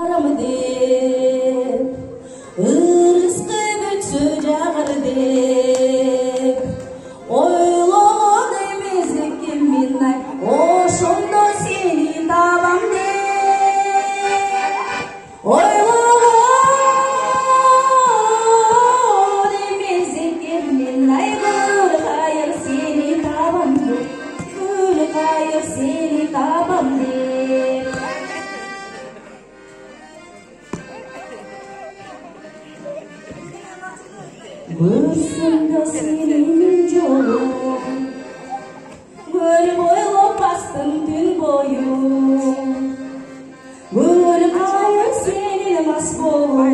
барам деп, ырыскы бүтсө жагыр деп, ойлогон эмес экенмин ай, ошондо сени табам деп, ойлогон эмес экенмин ай, кайыр сени табам деп, кайыр сени табам деп. Көрсөмдө сенин жолуң, көл бойлоп бастым түн бою, көл кайыр сенин мас болбой